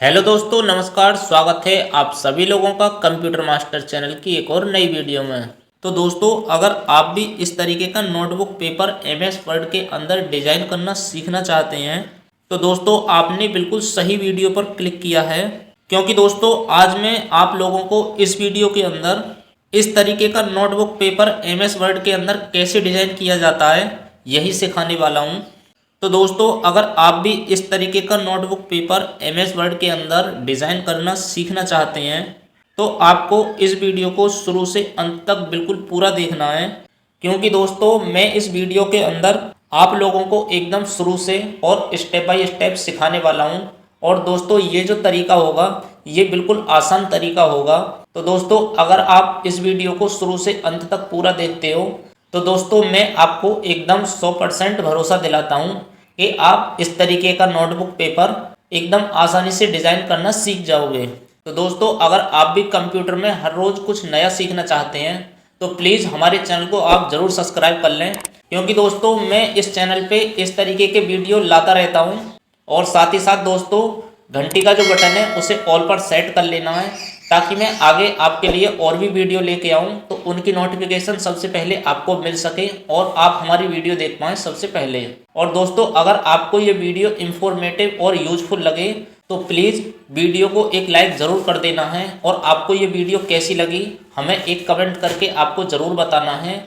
Hello दोस्तों, नमस्कार। स्वागत है आप सभी लोगों का कंप्यूटर मास्टर चैनल की एक और नई वीडियो में। तो दोस्तों, अगर आप भी इस तरीके का नोटबुक पेपर एमएस वर्ड के अंदर डिजाइन करना सीखना चाहते हैं तो दोस्तों आपने बिल्कुल सही वीडियो पर क्लिक किया है, क्योंकि दोस्तों आज मैं आप लोगों को इस वीडियो के अंदर इस तरीके का नोटबुक पेपर एमएस वर्ड के अंदर कैसे डिजाइन किया जाता है यही सिखाने वाला हूँ। तो दोस्तों, अगर आप भी इस तरीके का नोटबुक पेपर एमएस वर्ड के अंदर डिज़ाइन करना सीखना चाहते हैं तो आपको इस वीडियो को शुरू से अंत तक बिल्कुल पूरा देखना है, क्योंकि दोस्तों मैं इस वीडियो के अंदर आप लोगों को एकदम शुरू से और स्टेप बाय स्टेप सिखाने वाला हूं। और दोस्तों ये जो तरीका होगा ये बिल्कुल आसान तरीका होगा। तो दोस्तों अगर आप इस वीडियो को शुरू से अंत तक पूरा देखते हो तो दोस्तों मैं आपको एकदम 100% भरोसा दिलाता हूं कि आप इस तरीके का नोटबुक पेपर एकदम आसानी से डिज़ाइन करना सीख जाओगे। तो दोस्तों अगर आप भी कंप्यूटर में हर रोज़ कुछ नया सीखना चाहते हैं तो प्लीज़ हमारे चैनल को आप ज़रूर सब्सक्राइब कर लें, क्योंकि दोस्तों मैं इस चैनल पे इस तरीके के वीडियो लाता रहता हूँ। और साथ ही साथ दोस्तों घंटी का जो बटन है उसे ऑल पर सेट कर लेना है, ताकि मैं आगे आपके लिए और भी वीडियो लेके आऊँ तो उनकी नोटिफिकेशन सबसे पहले आपको मिल सके और आप हमारी वीडियो देख पाएँ सबसे पहले। और दोस्तों अगर आपको ये वीडियो इंफॉर्मेटिव और यूजफुल लगे तो प्लीज़ वीडियो को एक लाइक ज़रूर कर देना है, और आपको ये वीडियो कैसी लगी हमें एक कमेंट करके आपको ज़रूर बताना है।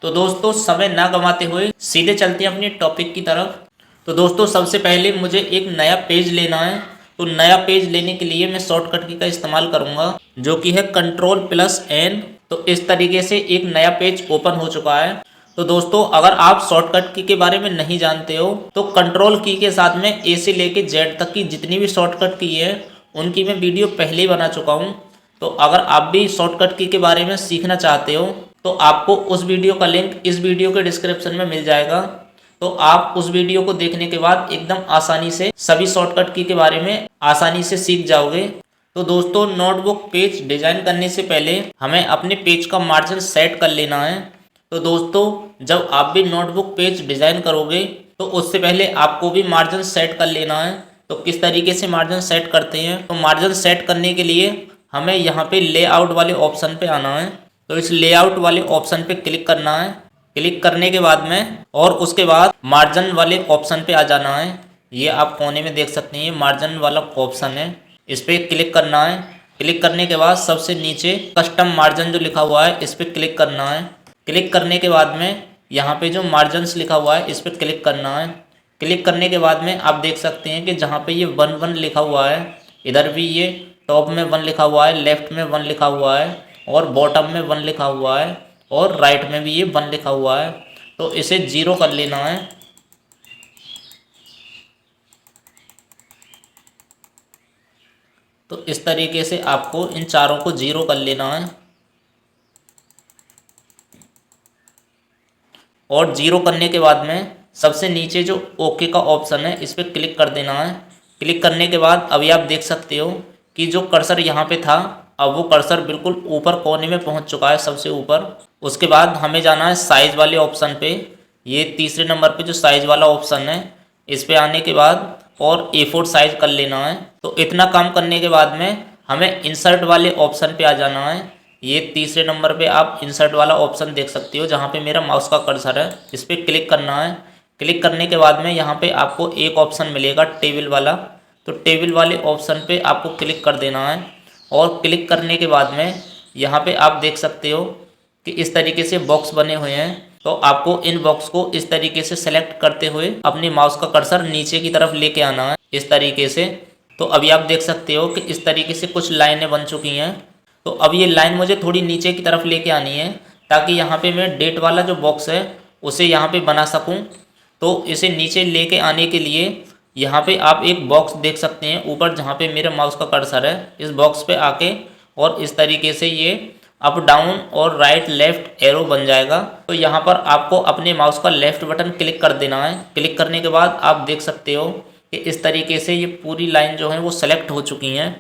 तो दोस्तों समय ना गंवाते हुए सीधे चलते हैं अपने टॉपिक की तरफ। तो दोस्तों सबसे पहले मुझे एक नया पेज लेना है। तो नया पेज लेने के लिए मैं शॉर्टकट की का इस्तेमाल करूंगा, जो कि है Ctrl+N। तो इस तरीके से एक नया पेज ओपन हो चुका है। तो दोस्तों अगर आप शॉर्टकट की के बारे में नहीं जानते हो तो कंट्रोल की के साथ में ए से लेके जेड तक की जितनी भी शॉर्टकट की है उनकी मैं वीडियो पहले ही बना चुका हूँ। तो अगर आप भी शॉर्टकट की के बारे में सीखना चाहते हो तो आपको उस वीडियो का लिंक इस वीडियो के डिस्क्रिप्शन में मिल जाएगा। तो आप उस वीडियो को देखने के बाद एकदम आसानी से सभी शॉर्टकट की के बारे में आसानी से सीख जाओगे। तो दोस्तों नोटबुक पेज डिजाइन करने से पहले हमें अपने पेज का मार्जिन सेट कर लेना है। तो दोस्तों जब आप भी नोटबुक पेज डिजाइन करोगे तो उससे पहले आपको भी मार्जिन सेट कर लेना है। तो किस तरीके से मार्जिन सेट करते हैं, तो मार्जिन सेट करने के लिए हमें यहाँ पे लेआउट वाले ऑप्शन पे आना है। तो इस लेआउट वाले ऑप्शन पे क्लिक करना है। क्लिक करने के बाद में और उसके बाद मार्जिन वाले ऑप्शन पे आ जाना है। ये आप कोने में देख सकते हैं मार्जिन वाला ऑप्शन है, इस पर क्लिक करना है। क्लिक करने के बाद सबसे नीचे कस्टम मार्जिन जो लिखा हुआ है इस पर क्लिक करना है। क्लिक करने के बाद में यहाँ पे जो मार्जिन्स लिखा हुआ है इस पर क्लिक करना है। क्लिक करने के बाद में आप देख सकते हैं कि जहाँ पे ये 1 1 लिखा हुआ है, इधर भी ये टॉप में 1 लिखा हुआ है, लेफ्ट में 1 लिखा हुआ है और बॉटम में 1 लिखा हुआ है और राइट में भी ये 1 लिखा हुआ है। तो इसे 0 कर लेना है। तो इस तरीके से आपको इन चारों को 0 कर लेना है। और 0 करने के बाद में सबसे नीचे जो ओके का ऑप्शन है इस पर क्लिक कर देना है। क्लिक करने के बाद अभी आप देख सकते हो कि जो कर्सर यहाँ पे था अब वो कर्सर बिल्कुल ऊपर कोने में पहुँच चुका है, सबसे ऊपर। उसके बाद हमें जाना है साइज़ वाले ऑप्शन पे। ये तीसरे नंबर पे जो साइज़ वाला ऑप्शन है इस पे आने के बाद और A4 साइज़ कर लेना है। तो इतना काम करने के बाद में हमें इंसर्ट वाले ऑप्शन पे आ जाना है। ये तीसरे नंबर पे आप इंसर्ट वाला ऑप्शन देख सकते हो, जहाँ पे मेरा माउस का कर्सर है इस पर क्लिक करना है। क्लिक करने के बाद में यहाँ पे आपको एक ऑप्शन मिलेगा टेबल वाला। तो टेबल वाले ऑप्शन पे आपको क्लिक कर देना है। और क्लिक करने के बाद में यहाँ पे आप देख सकते हो कि इस तरीके से बॉक्स बने हुए हैं। तो आपको इन बॉक्स को इस तरीके से सेलेक्ट करते हुए अपने माउस का कर्सर नीचे की तरफ लेके आना है इस तरीके से। तो अभी आप देख सकते हो कि इस तरीके से कुछ लाइनें बन चुकी हैं। तो अब ये लाइन मुझे थोड़ी नीचे की तरफ लेके आनी है, ताकि यहाँ पे मैं डेट वाला जो बॉक्स है उसे यहाँ पे बना सकूँ। तो इसे नीचे लेके आने के लिए यहाँ पे आप एक बॉक्स देख सकते हैं ऊपर, जहाँ पे मेरे माउस का कर्सर है। इस बॉक्स पे आके और इस तरीके से ये अप डाउन और राइट लेफ्ट एरो बन जाएगा। तो यहाँ पर आपको अपने माउस का लेफ्ट बटन क्लिक कर देना है। क्लिक करने के बाद आप देख सकते हो कि इस तरीके से ये पूरी लाइन जो है वो सेलेक्ट हो चुकी हैं।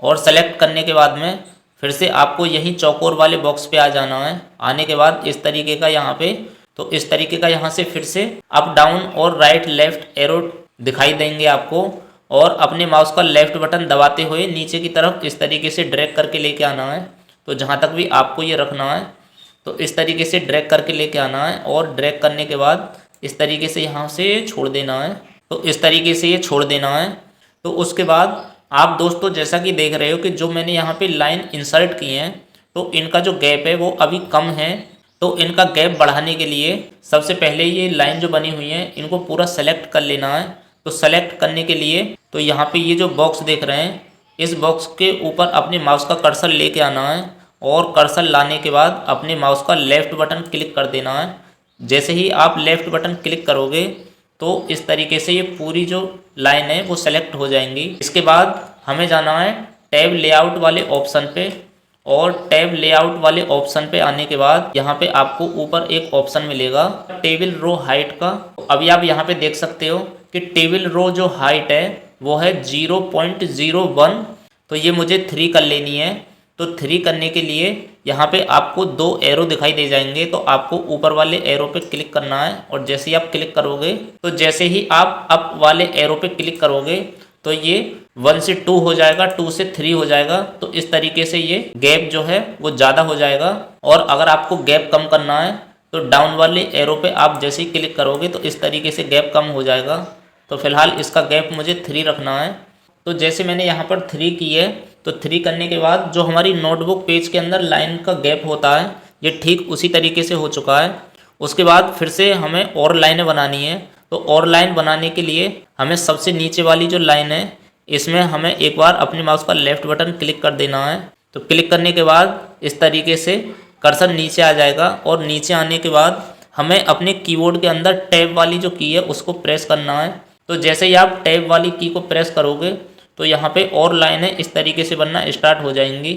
और सेलेक्ट करने के बाद में फिर से आपको यही चौकोर वाले बॉक्स पे आ जाना है। आने के बाद इस तरीके का यहाँ पे, तो इस तरीके का यहाँ से फिर से अप डाउन और राइट लेफ्ट एरो दिखाई देंगे आपको। और अपने माउस का लेफ्ट बटन दबाते हुए नीचे की तरफ इस तरीके से ड्रैग करके लेके आना है। तो जहाँ तक भी आपको ये रखना है तो इस तरीके से ड्रैग करके लेके आना है और ड्रैग करने के बाद इस तरीके से यहाँ से छोड़ देना है। तो इस तरीके से ये छोड़ देना है। तो उसके बाद आप दोस्तों जैसा कि देख रहे हो कि जो मैंने यहाँ पे लाइन इंसर्ट की हैं तो इनका जो गैप है वो अभी कम है। तो इनका गैप बढ़ाने के लिए सबसे पहले ये लाइन जो बनी हुई है इनको पूरा सेलेक्ट कर लेना है। तो सेलेक्ट करने के लिए तो यहाँ पे ये जो बॉक्स देख रहे हैं इस बॉक्स के ऊपर अपने माउस का कर्सर लेके आना है और कर्सर लाने के बाद अपने माउस का लेफ़्ट बटन क्लिक कर देना है। जैसे ही आप लेफ़्ट बटन क्लिक करोगे तो इस तरीके से ये पूरी जो लाइन है वो सेलेक्ट हो जाएंगी। इसके बाद हमें जाना है टैब लेआउट वाले ऑप्शन पे और टैब लेआउट वाले ऑप्शन पे आने के बाद यहाँ पे आपको ऊपर एक ऑप्शन मिलेगा टेबल रो हाइट का। अभी आप यहाँ पे देख सकते हो कि टेबल रो जो हाइट है वो है 0.01। तो ये मुझे 3 कर लेनी है। तो 3 करने के लिए यहाँ पे आपको 2 एरो दिखाई दे जाएंगे। तो आपको ऊपर वाले एरो पे क्लिक करना है और जैसे ही आप क्लिक करोगे तो जैसे ही आप अप वाले एरो पे क्लिक करोगे तो ये 1 से 2 हो जाएगा, 2 से 3 हो जाएगा। तो इस तरीके से ये गैप जो है वो ज़्यादा हो जाएगा। और अगर आपको गैप कम करना है तो डाउन वाले एरो पे आप जैसे ही क्लिक करोगे तो इस तरीके से गैप कम हो जाएगा। तो फिलहाल इसका गैप मुझे 3 रखना है। तो जैसे मैंने यहाँ पर 3 की है तो 3 करने के बाद जो हमारी नोटबुक पेज के अंदर लाइन का गैप होता है ये ठीक उसी तरीके से हो चुका है। उसके बाद फिर से हमें और लाइनें बनानी है। तो और लाइन बनाने के लिए हमें सबसे नीचे वाली जो लाइन है इसमें हमें एक बार अपने माउस का लेफ़्ट बटन क्लिक कर देना है। तो क्लिक करने के बाद इस तरीके से कर्सर नीचे आ जाएगा और नीचे आने के बाद हमें अपने कीबोर्ड के अंदर टैब वाली जो की है उसको प्रेस करना है। तो जैसे ही आप टैब वाली की को प्रेस करोगे तो यहाँ पे और लाइनें इस तरीके से बनना स्टार्ट हो जाएंगी।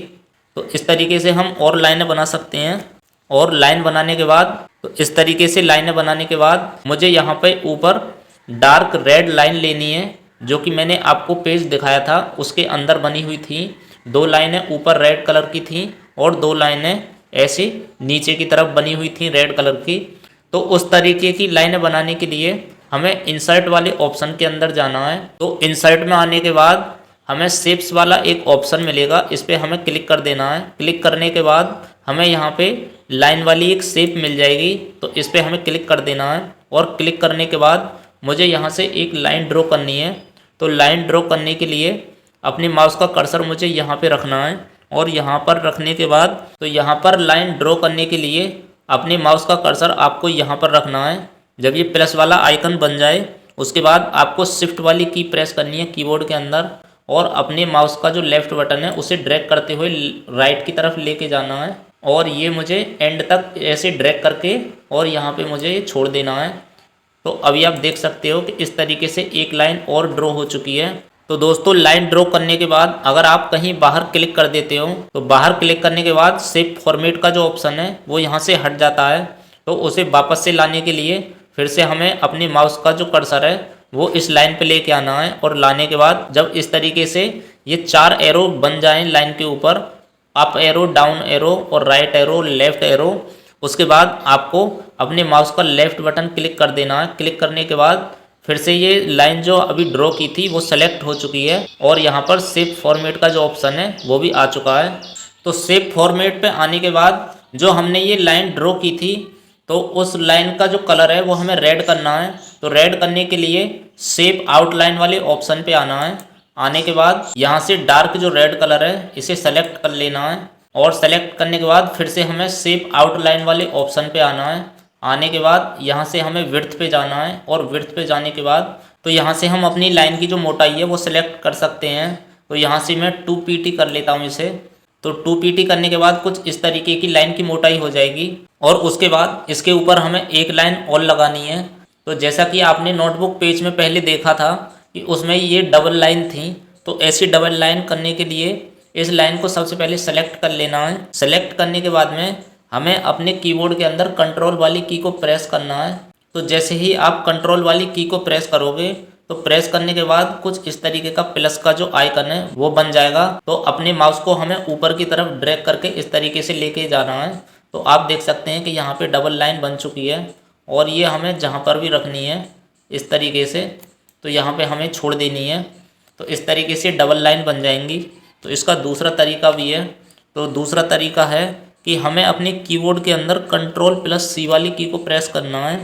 तो इस तरीके से हम और लाइनें बना सकते हैं। और लाइन बनाने के बाद तो इस तरीके से लाइनें बनाने के बाद मुझे यहाँ पे ऊपर डार्क रेड लाइन लेनी है जो कि मैंने आपको पेज दिखाया था उसके अंदर बनी हुई थी। 2 लाइनें ऊपर रेड कलर की थी और 2 लाइनें ऐसे नीचे की तरफ बनी हुई थी रेड कलर की। तो उस तरीके की लाइनें बनाने के लिए हमें इंसर्ट वाले ऑप्शन के अंदर जाना है। तो इंसर्ट में आने के बाद हमें शेप्स वाला एक ऑप्शन मिलेगा, इस पर हमें क्लिक कर देना है। क्लिक करने के बाद हमें यहाँ पे लाइन वाली एक शेप मिल जाएगी तो इस पर हमें क्लिक कर देना है। और क्लिक करने के बाद मुझे यहाँ से एक लाइन ड्रॉ करनी है। तो लाइन ड्रॉ करने के लिए अपने माउस का कर्सर मुझे यहाँ पे रखना है और यहाँ पर रखने के बाद तो यहाँ पर लाइन ड्रॉ करने के लिए अपने माउस का कर्सर आपको यहाँ पर रखना है। जब ये प्लस वाला आइकन बन जाए उसके बाद आपको शिफ्ट वाली की प्रेस करनी है कीबोर्ड के अंदर और अपने माउस का जो लेफ़्ट बटन है उसे ड्रैग करते हुए राइट की तरफ लेके जाना है और ये मुझे एंड तक ऐसे ड्रैग करके और यहाँ पे मुझे ये छोड़ देना है। तो अभी आप देख सकते हो कि इस तरीके से एक लाइन और ड्रॉ हो चुकी है। तो दोस्तों लाइन ड्रॉ करने के बाद अगर आप कहीं बाहर क्लिक कर देते हो तो बाहर क्लिक करने के बाद शेप फॉर्मेट का जो ऑप्शन है वो यहाँ से हट जाता है। तो उसे वापस से लाने के लिए फिर से हमें अपने माउस का जो कर्सर है वो इस लाइन पे लेके आना है और लाने के बाद जब इस तरीके से ये 4 एरो बन जाएं लाइन के ऊपर, अप एरो, डाउन एरो और राइट एरो, लेफ्ट एरो, उसके बाद आपको अपने माउस का लेफ़्ट बटन क्लिक कर देना है। क्लिक करने के बाद फिर से ये लाइन जो अभी ड्रॉ की थी वो सेलेक्ट हो चुकी है और यहाँ पर शेप फॉर्मेट का जो ऑप्शन है वो भी आ चुका है। तो शेप फॉर्मेट पे आने के बाद जो हमने ये लाइन ड्रॉ की थी तो उस लाइन का जो कलर है वो हमें रेड करना है। तो रेड करने के लिए शेप आउटलाइन वाले ऑप्शन पे आना है। आने के बाद यहाँ से डार्क जो रेड कलर है इसे सेलेक्ट कर लेना है और सेलेक्ट करने के बाद फिर से हमें शेप आउटलाइन वाले ऑप्शन पे आना है। आने के बाद यहाँ से हमें विड्थ पे जाना है और विड्थ पे जाने के बाद तो यहाँ से हम अपनी लाइन की जो मोटाई है वो सिलेक्ट कर सकते हैं। तो यहाँ से मैं 2 pt कर लेता हूँ इसे। तो 2 pt करने के बाद कुछ इस तरीके की लाइन की मोटाई हो जाएगी और उसके बाद इसके ऊपर हमें एक लाइन और लगानी है। तो जैसा कि आपने नोटबुक पेज में पहले देखा था कि उसमें ये डबल लाइन थी। तो ऐसी डबल लाइन करने के लिए इस लाइन को सबसे पहले सेलेक्ट कर लेना है। सेलेक्ट करने के बाद में हमें अपने कीबोर्ड के अंदर कंट्रोल वाली की को प्रेस करना है। तो जैसे ही आप कंट्रोल वाली की को प्रेस करोगे तो प्रेस करने के बाद कुछ इस तरीके का प्लस का जो आइकन है वो बन जाएगा। तो अपने माउस को हमें ऊपर की तरफ ड्रैग करके इस तरीके से लेके जाना है। तो आप देख सकते हैं कि यहाँ पे डबल लाइन बन चुकी है और ये हमें जहाँ पर भी रखनी है इस तरीके से तो यहाँ पे हमें छोड़ देनी है। तो इस तरीके से डबल लाइन बन जाएंगी। तो इसका दूसरा तरीका भी है। तो दूसरा तरीका है कि हमें अपने कीबोर्ड के अंदर Ctrl+C वाली की को प्रेस करना है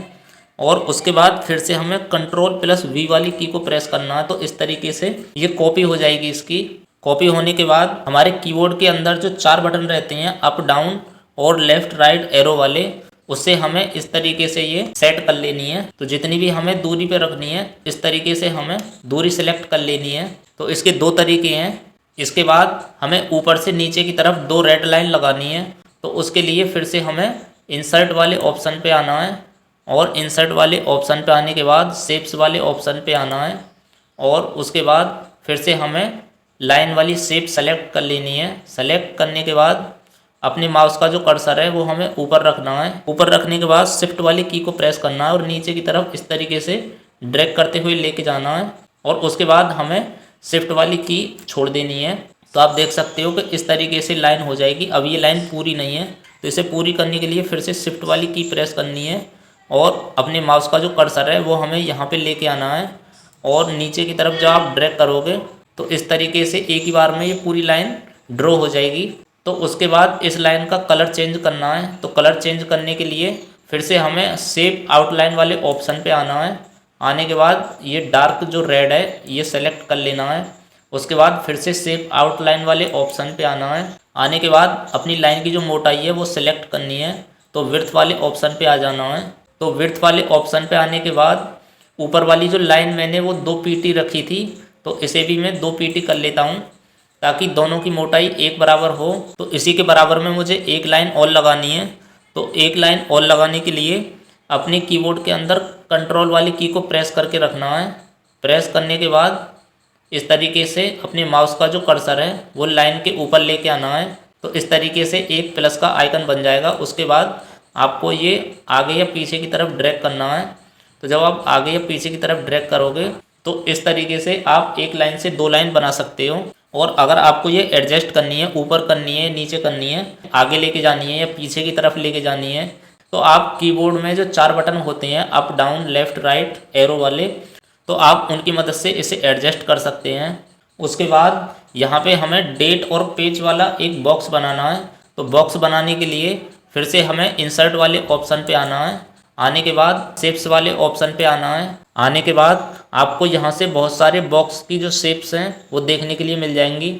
और उसके बाद फिर से हमें Ctrl+V वाली की को प्रेस करना है। तो इस तरीके से ये कॉपी हो जाएगी। इसकी कॉपी होने के बाद हमारे कीबोर्ड के अंदर जो 4 बटन रहते हैं अप डाउन और लेफ्ट राइट एरो वाले, उससे हमें इस तरीके से ये सेट कर लेनी है। तो जितनी भी हमें दूरी पे रखनी है इस तरीके से हमें दूरी सेलेक्ट कर लेनी है। तो इसके 2 तरीके हैं। इसके बाद हमें ऊपर से नीचे की तरफ 2 रेड लाइन लगानी है। तो उसके लिए फिर से हमें इंसर्ट वाले ऑप्शन पे आना है और इंसर्ट वाले ऑप्शन पे आने के बाद शेप्स वाले ऑप्शन पे आना है और उसके बाद फिर से हमें लाइन वाली शेप सेलेक्ट कर लेनी है। सेलेक्ट करने के बाद अपने माउस का जो कर्सर है वो हमें ऊपर रखना है। ऊपर रखने के बाद शिफ्ट वाली की को प्रेस करना है और नीचे की तरफ इस तरीके से ड्रैग करते हुए लेके जाना है और उसके बाद हमें शिफ्ट वाली की छोड़ देनी है। तो आप देख सकते हो कि इस तरीके से लाइन हो जाएगी। अब ये लाइन पूरी नहीं है तो इसे पूरी करने के लिए फिर से शिफ्ट वाली की प्रेस करनी है और अपने माउस का जो कर्सर है वो हमें यहाँ पे लेके आना है और नीचे की तरफ जब आप ड्रैग करोगे तो इस तरीके से एक ही बार में ये पूरी लाइन ड्रॉ हो जाएगी। तो उसके बाद इस लाइन का कलर चेंज करना है। तो कलर चेंज करने के लिए फिर से हमें शेप आउटलाइन वाले ऑप्शन पे आना है। आने के बाद ये डार्क जो रेड है ये सेलेक्ट कर लेना है। उसके बाद फिर से शेप आउटलाइन वाले ऑप्शन पे आना है। आने के बाद अपनी लाइन की जो मोटाई है वो सिलेक्ट करनी है। तो विड्थ वाले ऑप्शन पे आ जाना है। तो विड्थ वाले ऑप्शन पे आने के बाद ऊपर वाली जो लाइन मैंने वो 2 पीटी रखी थी तो इसे भी मैं 2 पीटी कर लेता हूँ ताकि दोनों की मोटाई एक बराबर हो। तो इसी के बराबर में मुझे एक लाइन और लगानी है। तो एक लाइन और लगाने के लिए अपने कीबोर्ड के अंदर कंट्रोल वाली की को प्रेस करके रखना है। प्रेस करने के बाद इस तरीके से अपने माउस का जो कर्सर है वो लाइन के ऊपर लेके आना है। तो इस तरीके से एक प्लस का आइकन बन जाएगा। उसके बाद आपको ये आगे या पीछे की तरफ ड्रैग करना है। तो जब आप आगे या पीछे की तरफ ड्रैग करोगे तो इस तरीके से आप एक लाइन से 2 लाइन बना सकते हो। और अगर आपको ये एडजस्ट करनी है, ऊपर करनी है, नीचे करनी है, आगे लेके जानी है या पीछे की तरफ लेके जानी है, तो आप कीबोर्ड में जो 4 बटन होते हैं up down left right arrow वाले, तो आप उनकी मदद से इसे एडजस्ट कर सकते हैं। उसके बाद यहाँ पे हमें डेट और पेज वाला एक बॉक्स बनाना है। तो बॉक्स बनाने के लिए फिर से हमें इंसर्ट वाले ऑप्शन पे आना है। आने के बाद शेप्स वाले ऑप्शन पे आना है। आने के बाद आपको यहाँ से बहुत सारे बॉक्स की जो शेप्स हैं वो देखने के लिए मिल जाएंगी।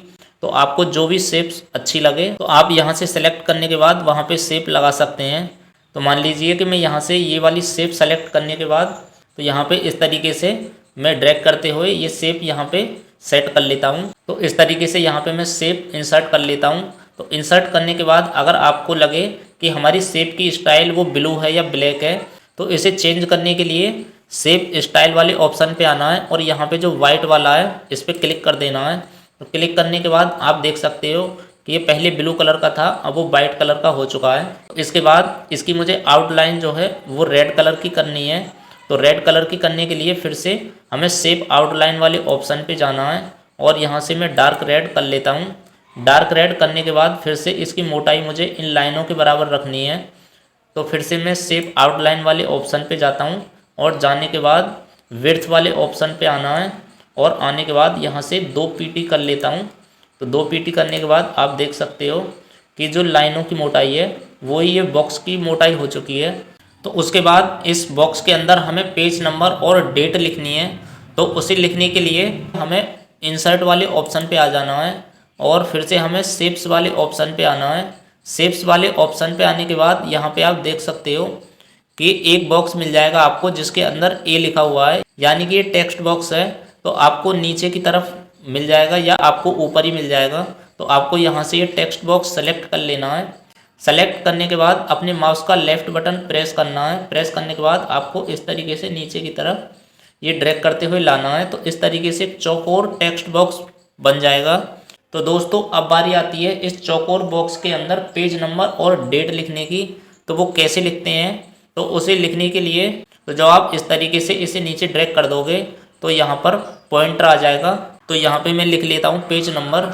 तो आपको जो भी शेप्स अच्छी लगे तो आप यहाँ से सेलेक्ट करने के बाद वहाँ पे शेप लगा सकते हैं। तो मान लीजिए कि मैं यहाँ से ये वाली शेप सेलेक्ट करने के बाद तो यहाँ पे इस तरीके से मैं ड्रैग करते हुए ये शेप यहाँ पे सेट कर लेता हूँ। तो इस तरीके से यहाँ पे मैं शेप इंसर्ट कर लेता हूँ। तो इंसर्ट करने के बाद अगर आपको लगे कि हमारी शेप की स्टाइल वो ब्लू है या ब्लैक है तो इसे चेंज करने के लिए शेप स्टाइल वाले ऑप्शन पे आना है और यहाँ पे जो वाइट वाला है इस पर क्लिक कर देना है। तो क्लिक करने के बाद आप देख सकते हो कि ये पहले ब्लू कलर का था, अब वो वाइट कलर का हो चुका है। तो इसके बाद इसकी मुझे आउटलाइन जो है वो रेड कलर की करनी है। तो रेड कलर की करने के लिए फिर से हमें शेप आउटलाइन वाले ऑप्शन पे जाना है और यहाँ से मैं डार्क रेड कर लेता हूँ। डार्क रेड करने के बाद फिर से इसकी मोटाई मुझे इन लाइनों के बराबर रखनी है। तो फिर से मैं शेप आउटलाइन वाले ऑप्शन पे जाता हूँ और जाने के बाद विड्थ वाले ऑप्शन पे आना है और आने के बाद यहाँ से 2 पीटी कर लेता हूँ। तो 2 पीटी करने के बाद आप देख सकते हो कि जो लाइनों की मोटाई है वही ये बॉक्स की मोटाई हो चुकी है। तो उसके बाद इस बॉक्स के अंदर हमें पेज नंबर और डेट लिखनी है। तो उसे लिखने के लिए हमें इंसर्ट वाले ऑप्शन पे आ जाना है और फिर से हमें शेप्स वाले ऑप्शन पे आना है। शेप्स वाले ऑप्शन पे आने के बाद यहाँ पे आप देख सकते हो कि एक बॉक्स मिल जाएगा आपको जिसके अंदर ए लिखा हुआ है, यानी कि ये टेक्स्ट बॉक्स है। तो आपको नीचे की तरफ मिल जाएगा या आपको ऊपर ही मिल जाएगा। तो आपको यहाँ से ये टेक्स्ट बॉक्स सेलेक्ट कर लेना है। सेलेक्ट करने के बाद अपने माउस का लेफ्ट बटन प्रेस करना है। प्रेस करने के बाद आपको इस तरीके से नीचे की तरफ ये ड्रैग करते हुए लाना है। तो इस तरीके से चौकोर टेक्स्ट बॉक्स बन जाएगा। तो दोस्तों अब बारी आती है इस चौकोर बॉक्स के अंदर पेज नंबर और डेट लिखने की। तो वो कैसे लिखते हैं, तो उसे लिखने के लिए तो जब आप इस तरीके से इसे नीचे ड्रैग कर दोगे तो यहाँ पर पॉइंटर आ जाएगा। तो यहाँ पे मैं लिख लेता हूँ पेज नंबर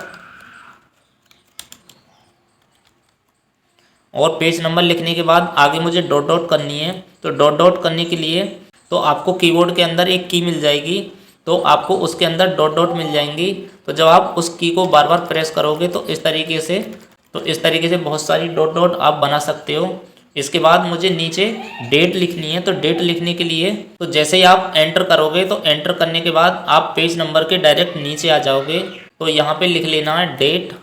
और पेज नंबर लिखने के बाद आगे मुझे डॉट डॉट करनी है। तो डॉट डॉट करने के लिए तो आपको कीबोर्ड के अंदर एक की मिल जाएगी। तो आपको उसके अंदर डॉट डॉट मिल जाएंगी। तो जब आप उस की को बार बार प्रेस करोगे तो इस तरीके से बहुत सारी डॉट डॉट आप बना सकते हो। इसके बाद मुझे नीचे डेट लिखनी है, तो डेट लिखने के लिए तो जैसे ही आप एंटर करोगे तो एंटर करने के बाद आप पेज नंबर के डायरेक्ट नीचे आ जाओगे। तो यहाँ पे लिख लेना है डेट।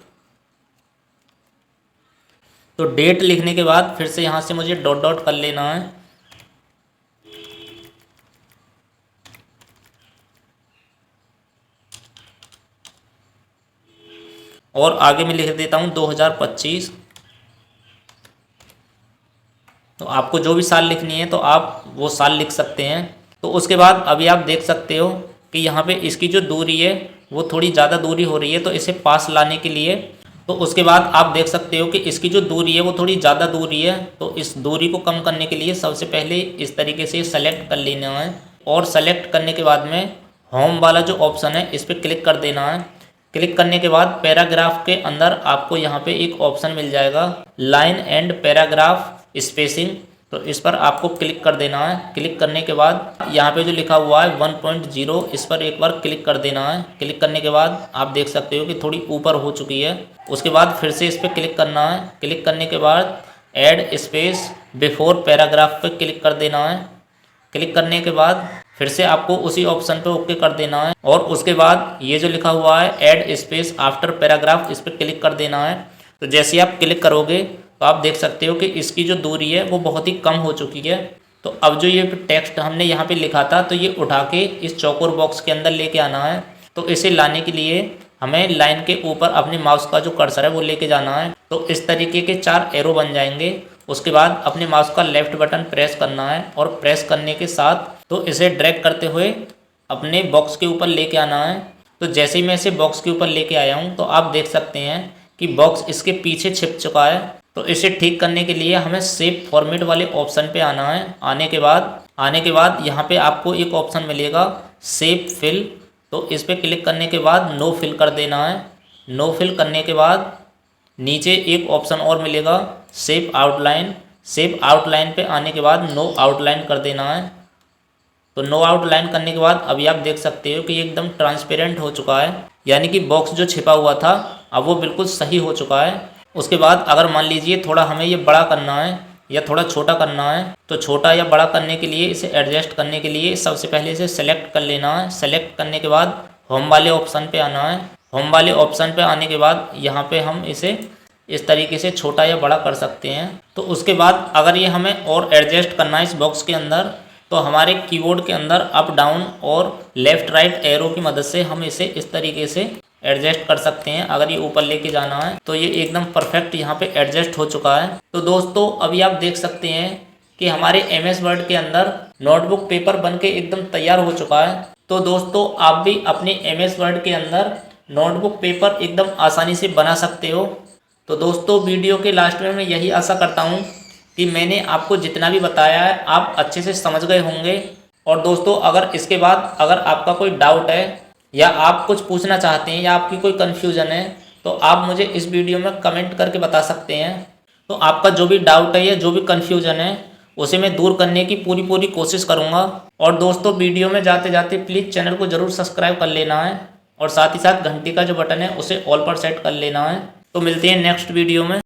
तो डेट लिखने के बाद फिर से यहाँ से मुझे डॉट डॉट कर लेना है। और आगे मैं लिख देता हूँ 2025। तो आपको जो भी साल लिखनी है तो आप वो साल लिख सकते हैं। तो उसके बाद अभी आप देख सकते हो कि यहाँ पे इसकी जो दूरी है वो थोड़ी ज़्यादा दूरी हो रही है, तो इसे पास लाने के लिए तो उसके बाद आप देख सकते हो कि इसकी जो दूरी है वो थोड़ी ज़्यादा दूरी है। तो इस दूरी को कम करने के लिए सबसे पहले इस तरीके से सेलेक्ट कर लेना है, और सेलेक्ट करने के बाद में होम वाला जो ऑप्शन है इस पर क्लिक कर देना है। क्लिक करने के बाद पैराग्राफ के अंदर आपको यहाँ पे एक ऑप्शन मिल जाएगा लाइन एंड पैराग्राफ स्पेसिंग। तो इस पर आपको क्लिक कर देना है। क्लिक करने के बाद यहाँ पे जो लिखा हुआ है 1.0 इस पर एक बार क्लिक कर देना है। क्लिक करने के बाद आप देख सकते हो कि थोड़ी ऊपर हो चुकी है। उसके बाद फिर से इस पर क्लिक करना है। क्लिक करने के बाद ऐड स्पेस बिफोर पैराग्राफ पे क्लिक कर देना है। क्लिक करने के बाद फिर से आपको उसी ऑप्शन पे ओके कर देना है, और उसके बाद ये जो लिखा हुआ है ऐड स्पेस आफ्टर पैराग्राफ इस पर क्लिक कर देना है। तो जैसे आप क्लिक करोगे तो आप देख सकते हो कि इसकी जो दूरी है वो बहुत ही कम हो चुकी है। तो अब जो ये टेक्स्ट हमने यहाँ पे लिखा था तो ये उठा के इस चौकोर बॉक्स के अंदर लेके आना है। तो इसे लाने के लिए हमें लाइन के ऊपर अपने माउस का जो कर्सर है वो लेके जाना है। तो इस तरीके के 4 एरो बन जाएंगे। उसके बाद अपने माउस का लेफ्ट बटन प्रेस करना है, और प्रेस करने के साथ तो इसे ड्रैग करते हुए अपने बॉक्स के ऊपर लेके आना है। तो जैसे ही मैं इसे बॉक्स के ऊपर लेके आया हूँ तो आप देख सकते हैं कि बॉक्स इसके पीछे छिप चुका है। तो इसे ठीक करने के लिए हमें सेव फॉर्मेट वाले ऑप्शन पे आना है। आने के बाद यहाँ पे आपको एक ऑप्शन मिलेगा सेव फिल। तो इस पर क्लिक करने के बाद नो फिल कर देना है। नो फिल करने के बाद नीचे एक ऑप्शन और मिलेगा सेव आउटलाइन। सेव आउटलाइन पे आने के बाद नो आउटलाइन कर देना है। तो नो आउटलाइन करने के बाद अभी आप देख सकते हो कि ये एकदम ट्रांसपेरेंट हो चुका है, यानी कि बॉक्स जो छिपा हुआ था अब वो बिल्कुल सही हो चुका है। उसके बाद अगर मान लीजिए थोड़ा हमें ये बड़ा करना है या थोड़ा छोटा करना है, तो छोटा या बड़ा करने के लिए इसे एडजस्ट करने के लिए सबसे पहले इसे सेलेक्ट कर लेना है। सेलेक्ट करने के बाद होम वाले ऑप्शन पे आना है। होम वाले ऑप्शन पे आने के बाद यहाँ पे हम इसे इस तरीके से छोटा या बड़ा कर सकते हैं। तो उसके बाद अगर ये हमें और एडजस्ट करना है इस बॉक्स के अंदर, तो हमारे कीबोर्ड के अंदर अप डाउन और लेफ़्ट राइट एरो की मदद से हम इसे इस तरीके से एडजस्ट कर सकते हैं। अगर ये ऊपर लेके जाना है तो ये एकदम परफेक्ट यहाँ पे एडजस्ट हो चुका है। तो दोस्तों अभी आप देख सकते हैं कि हमारे MS वर्ड के अंदर नोटबुक पेपर बन के एकदम तैयार हो चुका है। तो दोस्तों आप भी अपने MS वर्ड के अंदर नोटबुक पेपर एकदम आसानी से बना सकते हो। तो दोस्तों वीडियो के लास्ट में मैं यही आशा करता हूँ कि मैंने आपको जितना भी बताया है आप अच्छे से समझ गए होंगे। और दोस्तों अगर इसके बाद अगर आपका कोई डाउट है या आप कुछ पूछना चाहते हैं या आपकी कोई कन्फ्यूज़न है तो आप मुझे इस वीडियो में कमेंट करके बता सकते हैं। तो आपका जो भी डाउट है या जो भी कन्फ्यूज़न है उसे मैं दूर करने की पूरी कोशिश करूँगा। और दोस्तों वीडियो में जाते जाते प्लीज़ चैनल को ज़रूर सब्सक्राइब कर लेना है, और साथ ही साथ घंटी का जो बटन है उसे ऑल पर सेट कर लेना है। तो मिलते हैं नेक्स्ट वीडियो में।